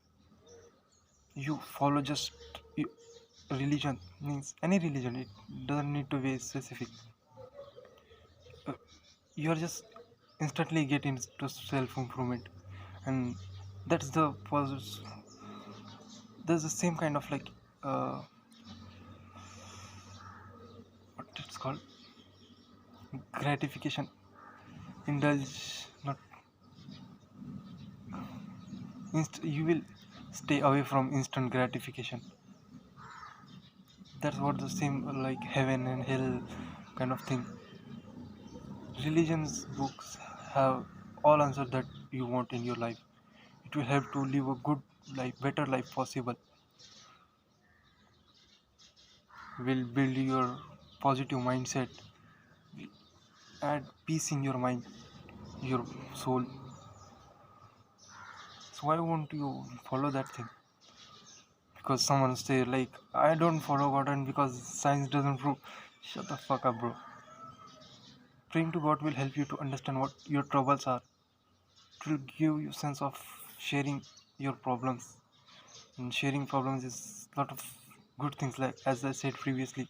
you follow just you, religion means any religion, it doesn't need to be specific. uh, you're just instantly get into self improvement, and that's there's the same kind of like uh, what it's called, gratification, indulge, not you will stay away from instant gratification. That's what the same like heaven and hell kind of thing. Religions books have all answers that you want in your life. It will help to live a good life, better life possible. Will build your positive mindset, add peace in your mind, your soul. So why won't you follow that thing? Because someone say like I don't follow God and because science doesn't prove. Shut the fuck up, bro. Praying to God will help you to understand what your troubles are. It will give you sense of sharing your problems. And sharing problems is a lot of good things, like as I said previously,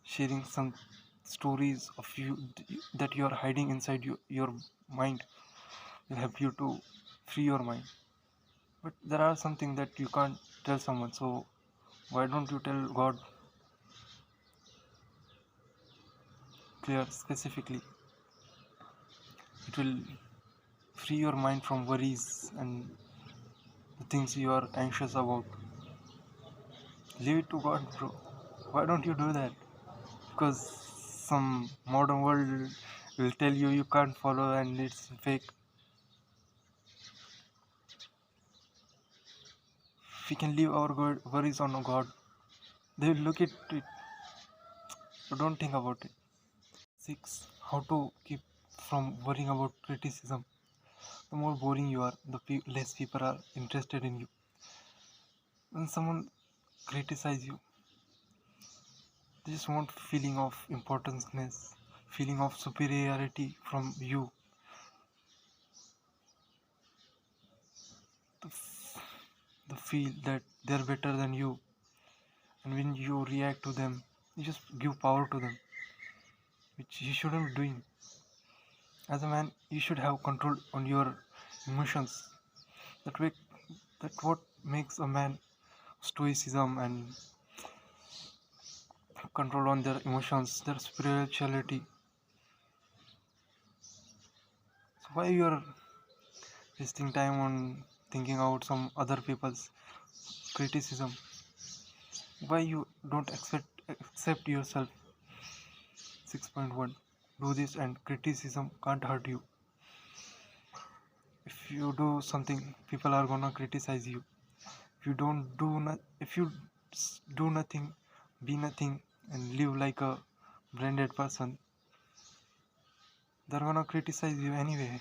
sharing some stories of you that you are hiding inside your mind will help you to free your mind. But there are something that you can't tell someone, so why don't you tell God clear specifically? It will free your mind from worries and the things you are anxious about. Leave it to God, bro. Why don't you do that? Because some modern world will tell you you can't follow and it's fake. We can leave our worries on God. They will look at it, but don't think about it. 6. How to keep from worrying about criticism. The more boring you are, the less people are interested in you. When someone criticizes you, they just want feeling of importanceness, feeling of superiority from you. The, the feel that they're better than you, and when you react to them, you just give power to them, which you shouldn't be doing. As a man, you should have control on your emotions. That way, that what makes a man stoicism and control on their emotions, their spirituality. So why you are wasting time on thinking about some other people's criticism? Why you don't accept yourself? 6.1. Do this and criticism can't hurt you. If you do something, people are gonna criticize you. If you don't do if you do nothing, be nothing, and live like a branded person, they're gonna criticize you anyway.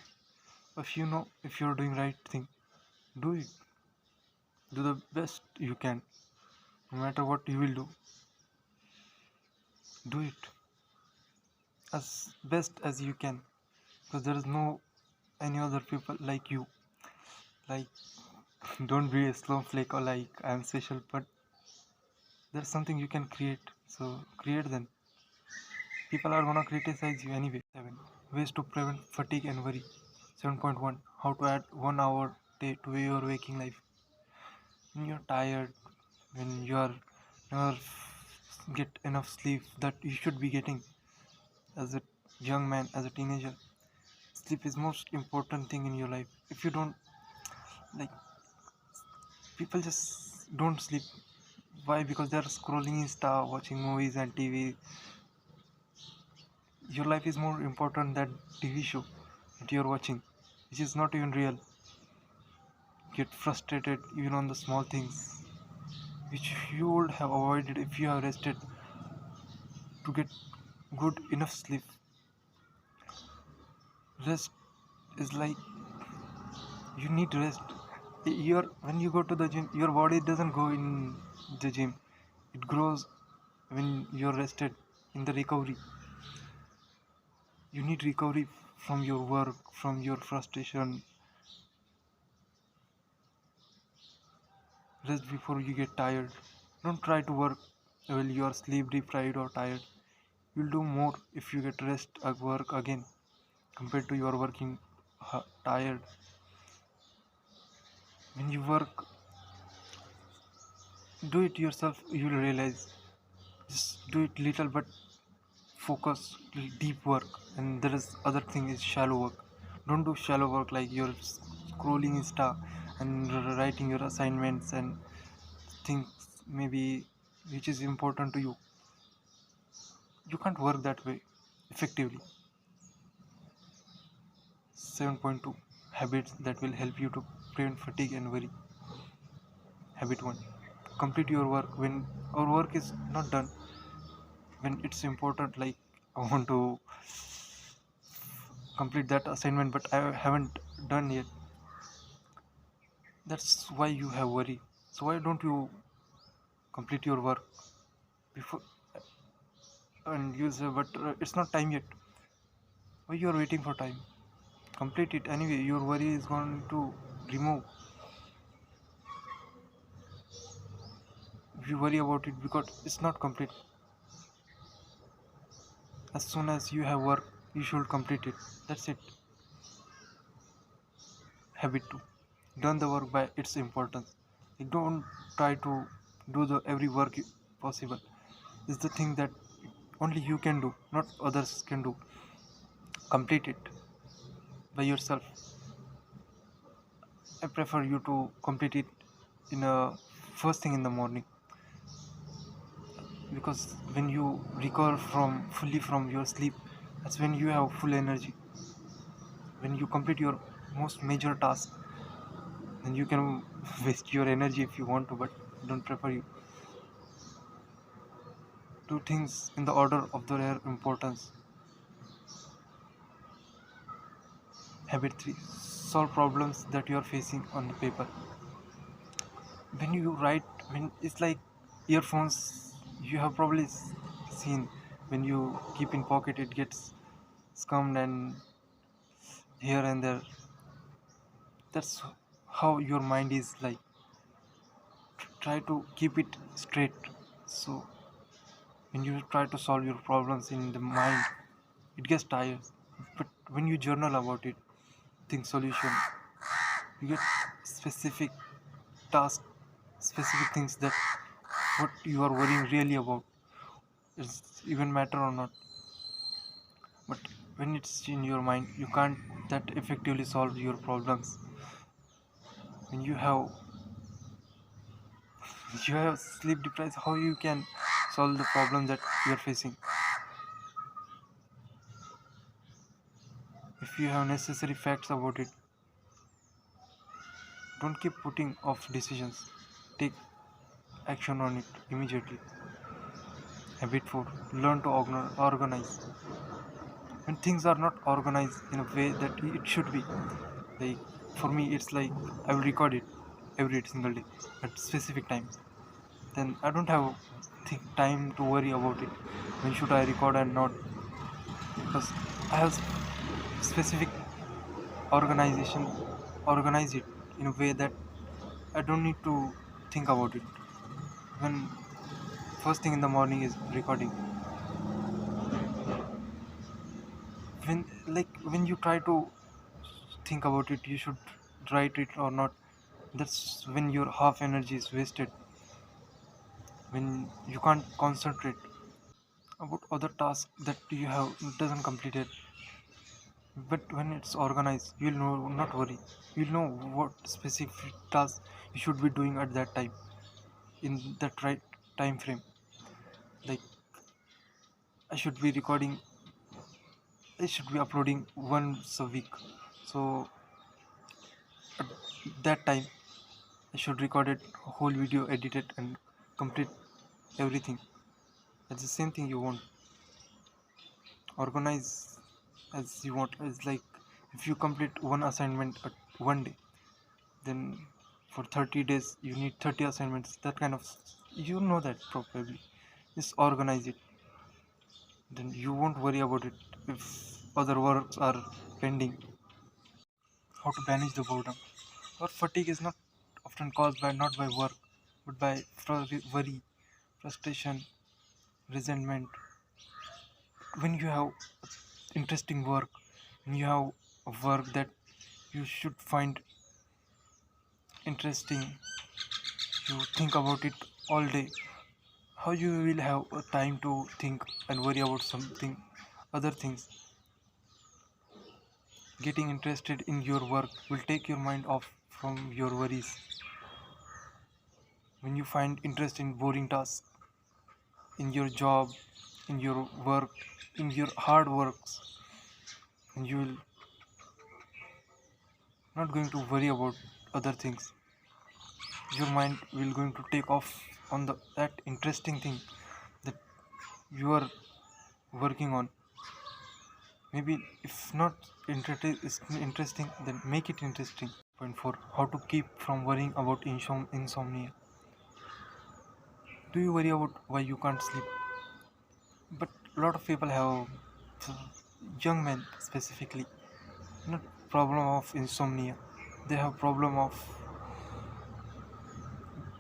If you know if you're doing right thing, do it. Do the best you can. No matter what you will do it as best as you can. Because there is no any other people like you. Like don't be a snowflake or like I'm special, but there's something you can create. So create them. People are gonna criticize you anyway. 7. Ways to prevent fatigue and worry. 7.1. How to add 1 hour day to your waking life. When you're tired, when you are never get enough sleep that you should be getting as a young man, as a teenager. Sleep is most important thing in your life. If you don't, like, people just don't sleep. Why? Because they're scrolling Insta, watching movies and TV. Your life is more important than TV show that you're watching, which is not even real. Get frustrated even on the small things, which you would have avoided if you have rested to get good enough sleep. Rest is like you need rest. When you go to the gym, your body doesn't go in the gym. It grows when you're rested in the recovery. You need recovery from your work, from your frustration. Rest before you get tired. Don't try to work while you are sleep deprived or tired. You'll do more if you get rest at work again compared to your working tired. When you work, do it yourself, you'll realize. Just do it little but focus, deep work. And there is other thing is shallow work. Don't do shallow work like you're scrolling Insta and writing your assignments and things maybe which is important to you. You can't work that way effectively. 7.2 habits that will help you to prevent fatigue and worry. Habit 1, complete your work when our work is not done. When it's important, like I want to complete that assignment but I haven't done yet, that's why you have worry. So why don't you complete your work before? And you say but it's not time yet. Why you are waiting for time? Complete it anyway. Your worry is going to remove if you worry about it because it's not complete. As soon as you have work, you should complete it. That's it. Habit 2, done the work by its importance. You don't try to do the every work possible. It's the thing that only you can do, not others can do. Complete it by yourself. I prefer you to complete it in a first thing in the morning, because when you recover from fully from your sleep, that's when you have full energy. When you complete your most major task, then you can waste your energy if you want to, but don't prefer you. Do things in the order of their importance. Habit 3, solve problems that you are facing on the paper. When you write, when it's like earphones, you have probably seen when you keep in pocket it gets scummed and here and there. That's how your mind is like. Try to keep it straight. So when you try to solve your problems in the mind, it gets tired. But when you journal about it, think solution, you get specific task, specific things that what you are worrying really about is even matter or not. But when it's in your mind, you can't that effectively solve your problems. When you have sleep deprived, how you can solve the problem that you're facing? If you have necessary facts about it, don't keep putting off decisions. Take action on it immediately. Habit 4, learn to organize. When things are not organized in a way that it should be, like for me, it's like I will record it every single day at specific times. Then I don't have time to worry about it. When should I record and not? Because I have specific organization, organize it in a way that I don't need to think about it. When first thing in the morning is recording, when you try to think about it, you should write it or not. That's when your half energy is wasted. When you can't concentrate about other tasks that you have doesn't complete it. But when it's organized, you'll know not worry. You'll know what specific task you should be doing at that time in that right time frame. Like I should be recording, I should be uploading once a week. So at that time, I should record it, whole video, edit it, and complete everything. That's the same thing you want. Organize as you want. It's like if you complete one assignment at one day, then for 30 days you need 30 assignments. That kind of, you know that probably. Just organize it. Then you won't worry about it if other works are pending. How to manage the boredom. Our fatigue is not often caused by not by work, but by worry. frustration, resentment. When you have interesting work, when you have a work that you should find interesting, you think about it all day. How you will have a time to think and worry about something, other things? Getting interested in your work will take your mind off from your worries. When you find interest in boring tasks, in your job, in your work, in your hard works, and you will not going to worry about other things. Your mind will going to take off on that interesting thing that you are working on. Maybe if not interesting, then make it interesting. Point 4: how to keep from worrying about insomnia. Do you worry about why you can't sleep? But a lot of people have, young men specifically, not problem of insomnia. They have problem of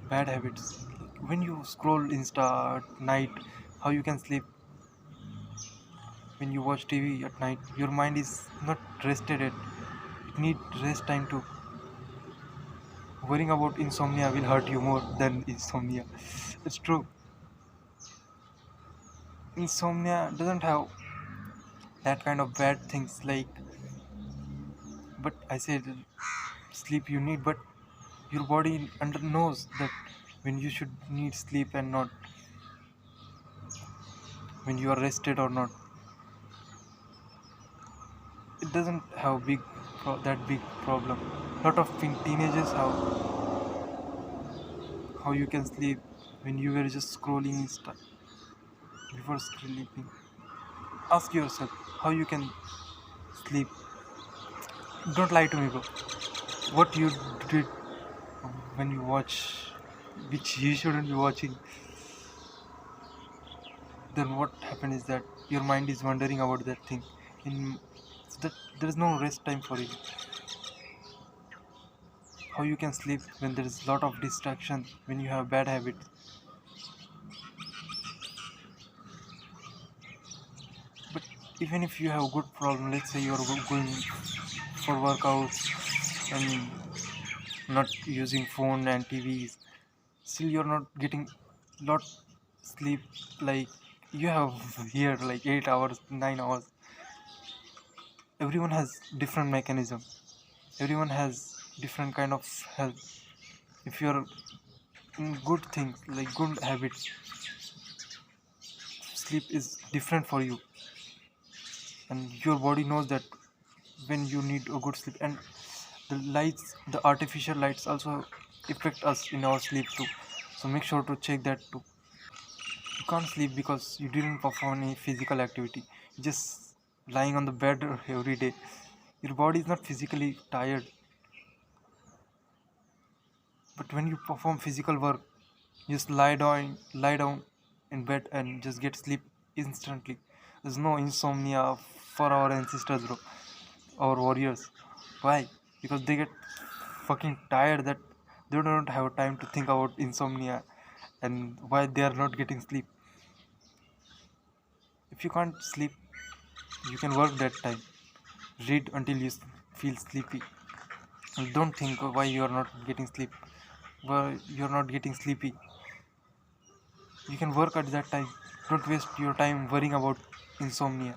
bad habits. When you scroll Insta at night, how you can sleep? When you watch TV at night, your mind is not rested yet. It need rest time too. Worrying about insomnia will hurt you more than insomnia. It's true. Insomnia doesn't have that kind of bad things like, but I said sleep you need, but your body under knows that when you should need sleep and not, when you are rested or not. It doesn't have that big problem. Lot of teenagers have how you can sleep when you were just scrolling Insta before sleeping. Ask yourself how you can sleep. Don't lie to me, bro. What you did when you watch, which you shouldn't be watching, then what happened is that your mind is wondering about that thing. So that there is no rest time for it. How you can sleep when there is a lot of distraction, when you have bad habits. But even if you have good problem, let's say you are going for workouts and not using phone and TVs, still you're not getting lot sleep. Like you have here like 8 hours, 9 hours. Everyone has different mechanism, everyone has different kind of health. If you're in good things like good habits, sleep is different for you, and your body knows that when you need a good sleep. And the artificial lights also affect us in our sleep too, so make sure to check that too. You can't sleep because you didn't perform any physical activity. Just lying on the bed every day, your body is not physically tired. But when you perform physical work, just lie down in bed and just get sleep instantly. There's no insomnia for our ancestors, bro, our warriors. Why? Because they get fucking tired that they don't have time to think about insomnia and why they are not getting sleep. If you can't sleep, you can work that time. Read until you feel sleepy. And don't think why you are not getting sleep. Why you are not getting sleepy. You can work at that time. Don't waste your time worrying about insomnia.